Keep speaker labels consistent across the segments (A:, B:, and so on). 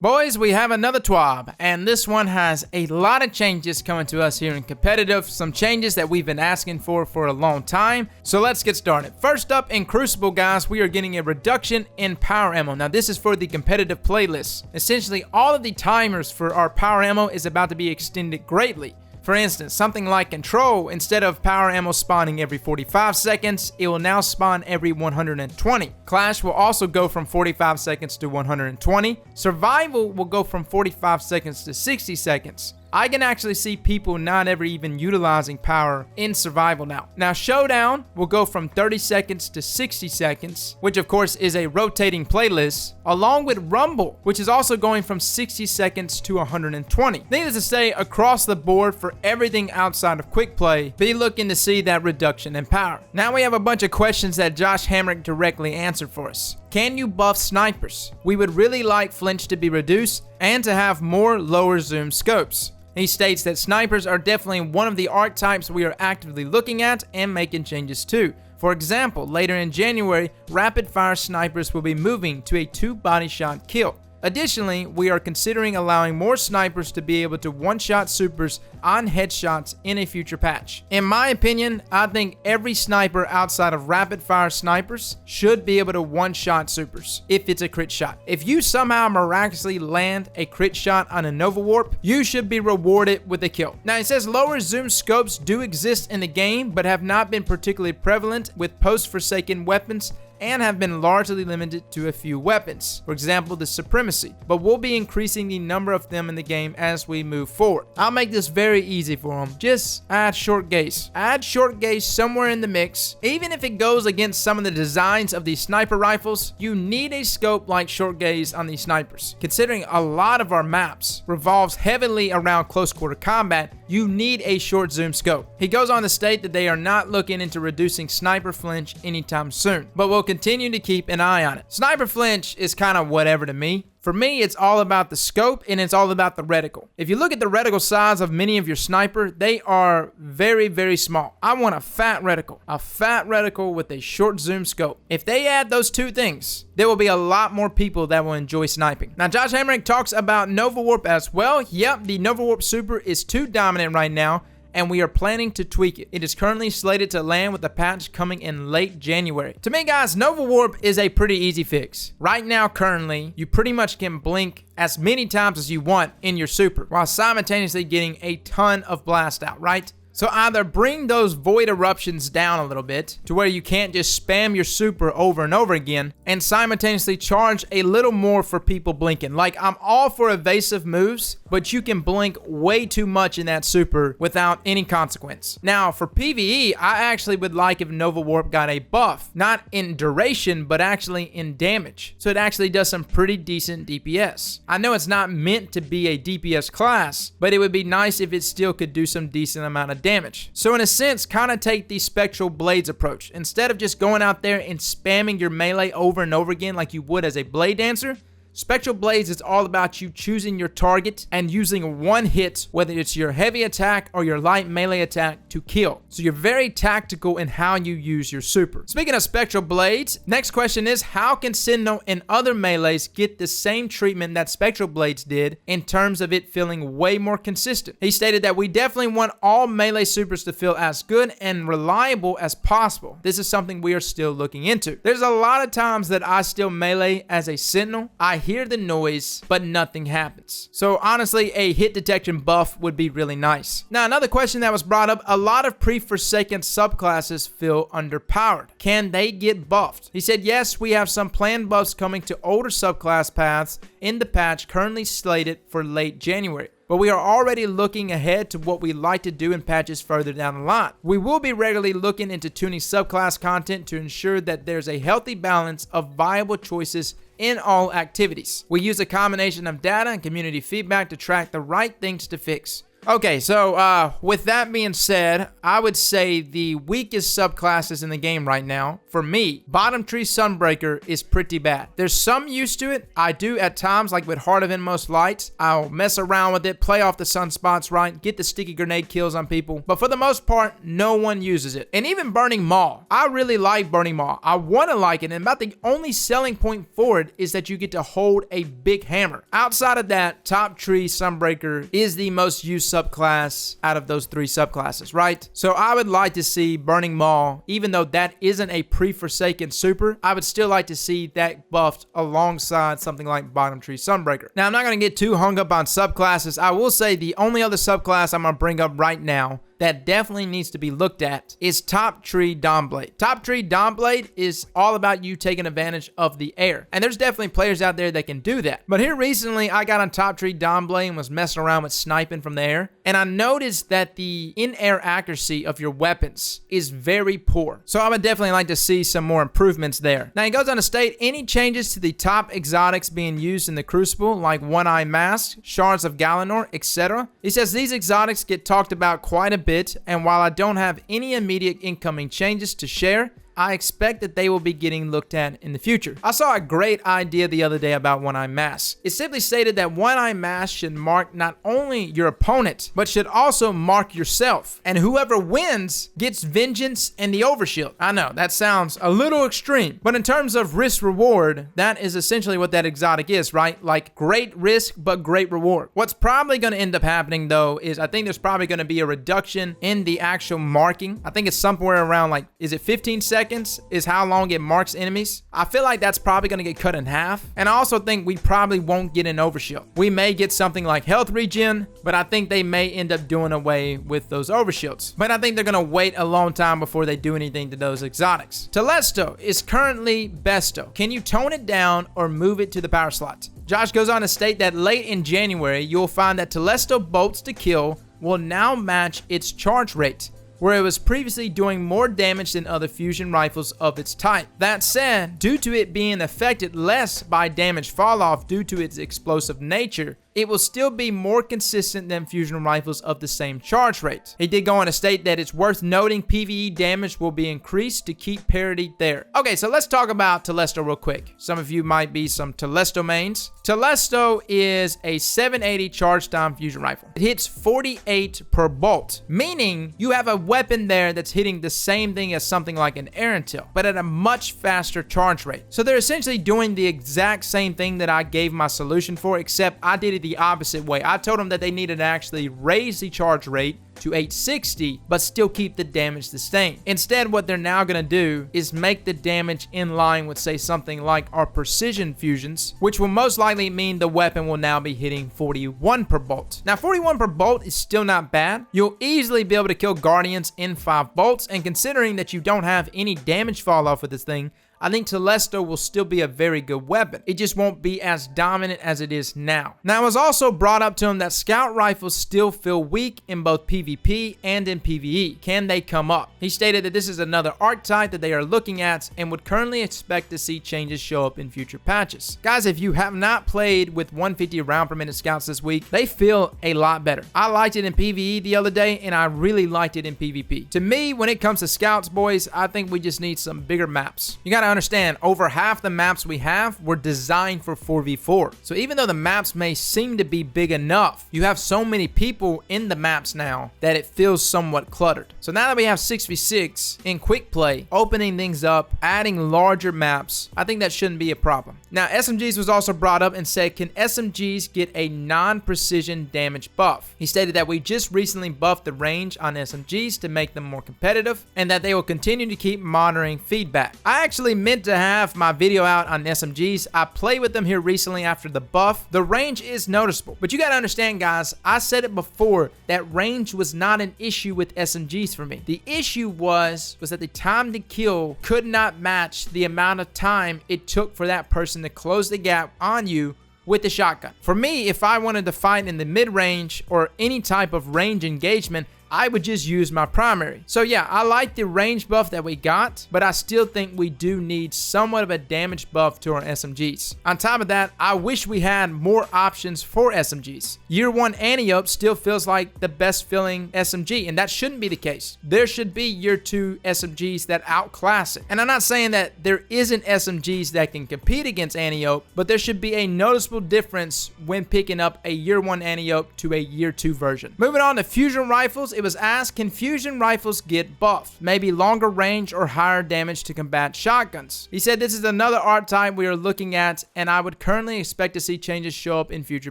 A: Boys, we have another TWAB, and this one has a lot of changes coming to us here in competitive, some changes that we've been asking for a long time, so let's get started. First up in Crucible, guys, we are getting a reduction in power ammo. Now this is for the competitive playlist. Essentially, all of the timers for our power ammo is about to be extended greatly. For instance, something like Control, instead of power ammo spawning every 45 seconds, it will now spawn every 120. Clash will also go from 45 seconds to 120. Survival will go from 45 seconds to 60 seconds. I can actually see people not ever even utilizing power in survival now. Now Showdown will go from 30 seconds to 60 seconds, which of course is a rotating playlist, along with Rumble, which is also going from 60 seconds to 120. Needless to say, across the board for everything outside of quick play, be looking to see that reduction in power. Now we have a bunch of questions that Josh Hamrick directly answered for us. Can you buff snipers? We would really like flinch to be reduced and to have more lower zoom scopes. He states that snipers are definitely one of the archetypes we are actively looking at and making changes to. For example, later in January, rapid fire snipers will be moving to a 2-body shot kill. Additionally, we are considering allowing more snipers to be able to one-shot supers on headshots in a future patch. In my opinion, I think every sniper outside of rapid-fire snipers should be able to one-shot supers if it's a crit shot. If you somehow miraculously land a crit shot on a Nova Warp, you should be rewarded with a kill. Now, it says lower zoom scopes do exist in the game, but have not been particularly prevalent with post-Forsaken weapons and have been largely limited to a few weapons, for example the Supremacy, but we'll be increasing the number of them in the game as we move forward. I'll make this very easy for them. Just add short gaze. Add short gaze somewhere in the mix. Even if it goes against some of the designs of these sniper rifles, you need a scope like short gaze on these snipers. Considering a lot of our maps revolves heavily around close quarter combat, you need a short zoom scope. He goes on to state that they are not looking into reducing sniper flinch anytime soon, but will continue to keep an eye on it. Sniper flinch is kind of whatever to me. For me, it's all about the scope and it's all about the reticle. If you look at the reticle size of many of your sniper, they are very, very small. I want a fat reticle with a short zoom scope. If they add those two things, there will be a lot more people that will enjoy sniping. Now, Josh Hamrick talks about Nova Warp as well. Yep, the Nova Warp Super is too dominant right now, and we are planning to tweak it. It is currently slated to land with a patch coming in late January. To me, guys, Nova Warp is a pretty easy fix. Right now, currently, you pretty much can blink as many times as you want in your super, while simultaneously getting a ton of blast out, right? So either bring those void eruptions down a little bit to where you can't just spam your super over and over again, and simultaneously charge a little more for people blinking. Like, I'm all for evasive moves, but you can blink way too much in that super without any consequence. Now, for PvE, I actually would like if Nova Warp got a buff, not in duration, but actually in damage. So it actually does some pretty decent DPS. I know it's not meant to be a DPS class, but it would be nice if it still could do some decent amount of damage. So in a sense, kind of take the Spectral Blades approach. Instead of just going out there and spamming your melee over and over again like you would as a blade dancer, Spectral Blades is all about you choosing your target and using one hit, whether it's your heavy attack or your light melee attack, to kill. So you're very tactical in how you use your super. Speaking of Spectral Blades, next question is, how can Sentinel and other melees get the same treatment that Spectral Blades did in terms of it feeling way more consistent? He stated that we definitely want all melee supers to feel as good and reliable as possible. This is something we are still looking into. There's a lot of times that I still melee as a Sentinel. I hear the noise, but nothing happens. So honestly, a hit detection buff would be really nice. Now, another question that was brought up, a lot of pre-Forsaken subclasses feel underpowered. Can they get buffed? He said, yes, we have some planned buffs coming to older subclass paths in the patch currently slated for late January. But we are already looking ahead to what we like to do in patches further down the line. We will be regularly looking into tuning subclass content to ensure that there's a healthy balance of viable choices in all activities. We use a combination of data and community feedback to track the right things to fix. Okay, so with that being said, I would say the weakest subclasses in the game right now, for me, Bottom Tree Sunbreaker is pretty bad. There's some use to it. I do at times, like with Heart of Inmost Lights. I'll mess around with it, play off the sunspots right, get the sticky grenade kills on people. But for the most part, no one uses it. And even Burning Maw. I really like Burning Maw. I want to like it, and about the only selling point for it is that you get to hold a big hammer. Outside of that, Top Tree Sunbreaker is the most used subclass out of those 3 subclasses, right? So I would like to see Burning Maw, even though that isn't a pre-Forsaken super, I would still like to see that buffed alongside something like Bottom Tree Sunbreaker. Now, I'm not going to get too hung up on subclasses. I will say the only other subclass I'm going to bring up right now that definitely needs to be looked at is Top Tree Dawnblade. Top Tree Dawnblade is all about you taking advantage of the air. And there's definitely players out there that can do that. But here recently, I got on Top Tree Dawnblade and was messing around with sniping from the air. And I noticed that the in-air accuracy of your weapons is very poor. So I would definitely like to see some more improvements there. Now, he goes on to state any changes to the top exotics being used in the Crucible, like One-Eye Mask, Shards of Galanor, etc. He says these exotics get talked about quite a bit, and while I don't have any immediate incoming changes to share, I expect that they will be getting looked at in the future. I saw a great idea the other day about One-Eye Mask. It simply stated that One-Eye Mask should mark not only your opponent, but should also mark yourself. And whoever wins gets Vengeance and the Overshield. I know, that sounds a little extreme, but in terms of risk-reward, that is essentially what that exotic is, right? Like, great risk, but great reward. What's probably going to end up happening, though, is I think there's probably going to be a reduction in the actual marking. I think it's somewhere around, like, is it 15 seconds? Is how long it marks enemies. I feel like that's probably going to get cut in half. And I also think we probably won't get an Overshield. We may get something like health regen, but I think they may end up doing away with those Overshields. But I think they're going to wait a long time before they do anything to those exotics. Telesto is currently Besto. Can you tone it down or move it to the power slot? Josh goes on to state that late in January, you'll find that Telesto bolts to kill will now match its charge rate, where it was previously doing more damage than other fusion rifles of its type. That said, due to it being affected less by damage falloff due to its explosive nature, it will still be more consistent than fusion rifles of the same charge rate. He did go on to state that it's worth noting PvE damage will be increased to keep parity there. Okay, so let's talk about Telesto real quick. Some of you might be some Telesto mains. Telesto is a 780 charge time fusion rifle. It hits 48 per bolt, meaning you have a weapon there that's hitting the same thing as something like an Arantil, but at a much faster charge rate. So they're essentially doing the exact same thing that I gave my solution for, except I did it the opposite way. I told them that they needed to actually raise the charge rate to 860, but still keep the damage the same. Instead, what they're now going to do is make the damage in line with, say, something like our precision fusions, which will most likely mean the weapon will now be hitting 41 per bolt. Now, 41 per bolt is still not bad. You'll easily be able to kill Guardians in 5 bolts, and considering that you don't have any damage fall off with this thing, I think Telesto will still be a very good weapon. It just won't be as dominant as it is now. Now, it was also brought up to him that scout rifles still feel weak in both PvP and in PvE. Can they come up? He stated that this is another archetype that they are looking at and would currently expect to see changes show up in future patches. Guys, if you have not played with 150 round per minute scouts this week, they feel a lot better. I liked it in PvE the other day, and I really liked it in PvP. To me, when it comes to scouts, boys, I think we just need some bigger maps. You gotta understand, over half the maps we have were designed for 4v4. So even though the maps may seem to be big enough, you have so many people in the maps now that it feels somewhat cluttered. So now that we have 6v6 in quick play, opening things up, adding larger maps, I think that shouldn't be a problem. Now, SMGs was also brought up and said, can SMGs get a non-precision damage buff? He stated that we just recently buffed the range on SMGs to make them more competitive, and that they will continue to keep monitoring feedback. I actually meant to have my video out on SMGs. I played with them here recently after the buff. The range is noticeable, but you gotta understand, guys, I said it before, that range was not an issue with SMGs for me. The issue was that the time to kill could not match the amount of time it took for that person to close the gap on you with the shotgun. For me, if I wanted to fight in the mid-range or any type of range engagement, I would just use my primary. So yeah, I like the range buff that we got, but I still think we do need somewhat of a damage buff to our SMGs. On top of that, I wish we had more options for SMGs. Year 1 Antiope still feels like the best feeling SMG, and that shouldn't be the case. There should be Year 2 SMGs that outclass it. And I'm not saying that there isn't SMGs that can compete against Antiope, but there should be a noticeable difference when picking up a Year 1 Antiope to a Year 2 version. Moving on to fusion rifles, it was asked, can fusion rifles get buffed? Maybe longer range or higher damage to combat shotguns. He said this is another archetype we are looking at, and I would currently expect to see changes show up in future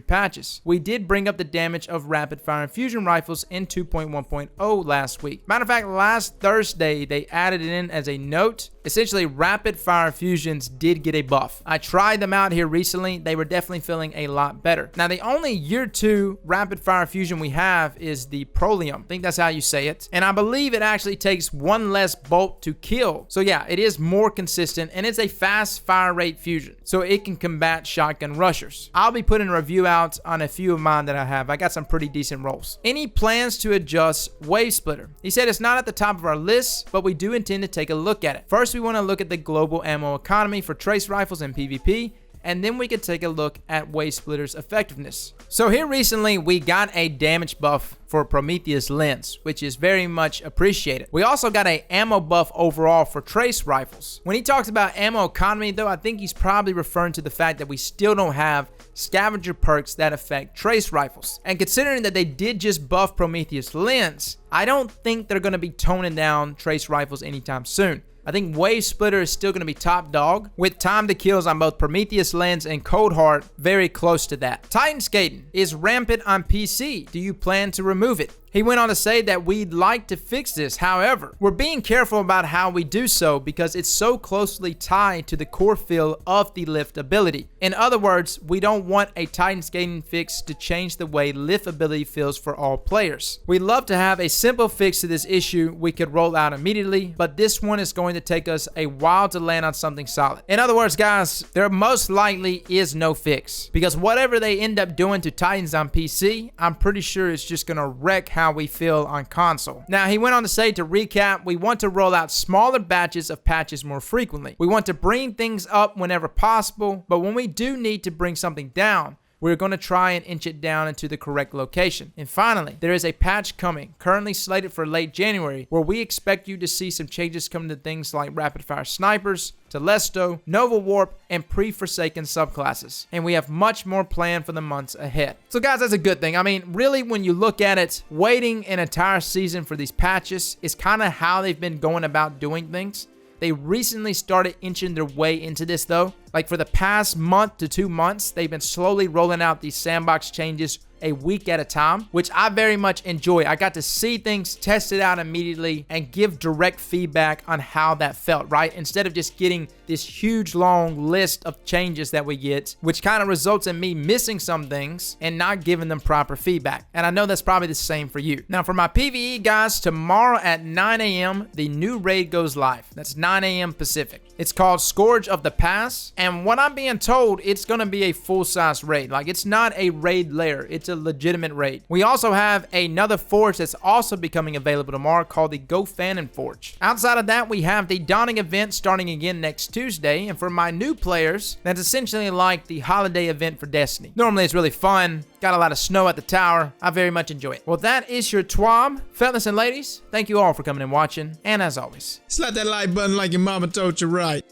A: patches. We did bring up the damage of rapid fire fusion rifles in 2.1.0 last week. Matter of fact, last Thursday they added it in as a note. Essentially, rapid fire fusions did get a buff. I tried them out here recently. They were definitely feeling a lot better. Now, the only Year 2 rapid fire fusion we have is the Prolium. I think that's how you say it. And I believe it actually takes one less bolt to kill. So yeah, it is more consistent, and it's a fast fire rate fusion, so it can combat shotgun rushers. I'll be putting a review out on a few of mine that I have. I got some pretty decent rolls. Any plans to adjust Wave Splitter? He said it's not at the top of our list, but we do intend to take a look at it. First, we want to look at the global ammo economy for trace rifles and PvP, and then we could take a look at Wave Splitter's effectiveness. So here recently, we got a damage buff for Prometheus lens, which is very much appreciated. We also got a ammo buff overall for trace rifles. When he talks about ammo economy though, I think he's probably referring to the fact that we still don't have scavenger perks that affect trace rifles. And considering that they did just buff Prometheus lens, I don't think they're going to be toning down trace rifles anytime soon. I think Wave Splitter is still going to be top dog, with time to kills on both Prometheus Lens and Cold Heart very close to that. Titan Skating is rampant on PC. Do you plan to remove it? He went on to say that we'd like to fix this. However, we're being careful about how we do so because it's so closely tied to the core feel of the lift ability. In other words, we don't want a Titan Skating fix to change the way lift ability feels for all players. We'd love to have a simple fix to this issue we could roll out immediately, but this one is going to take us a while to land on something solid. In other words, guys, there most likely is no fix, because whatever they end up doing to Titans on PC, I'm pretty sure it's just going to wreck how we feel on console. Now, he went on to say, to recap, we want to roll out smaller batches of patches more frequently. We want to bring things up whenever possible, but when we do need to bring something down, we're going to try and inch it down into the correct location. And finally, there is a patch coming, currently slated for late January, where we expect you to see some changes coming to things like rapid fire snipers, Telesto, Nova Warp, and pre-Forsaken subclasses. And we have much more planned for the months ahead. So guys, that's a good thing. I mean, really, when you look at it, waiting an entire season for these patches is kind of how they've been going about doing things. They recently started inching their way into this though. Like for the past month to 2 months, they've been slowly rolling out these sandbox changes a week at a time, which I very much enjoy. I got to see things, test it out immediately, and give direct feedback on how that felt, right? Instead of just getting this huge long list of changes that we get, which kind of results in me missing some things and not giving them proper feedback. And I know that's probably the same for you. Now for my PvE guys, tomorrow at 9 a.m., the new raid goes live. That's 9 a.m. Pacific. It's called Scourge of the Pass, and what I'm being told, it's going to be a full-size raid. Like, it's not a raid lair, it's a legitimate raid. We also have another forge that's also becoming available tomorrow called the Go Fanon Forge. Outside of that, we have the Dawning event starting again next Tuesday, and for my new players, that's essentially like the holiday event for Destiny. Normally, it's really fun. Got a lot of snow at the tower. I very much enjoy it. Well, that is your TWAB. Fellas and ladies, thank you all for coming and watching, and as always,
B: slap that like button like your mama told you right.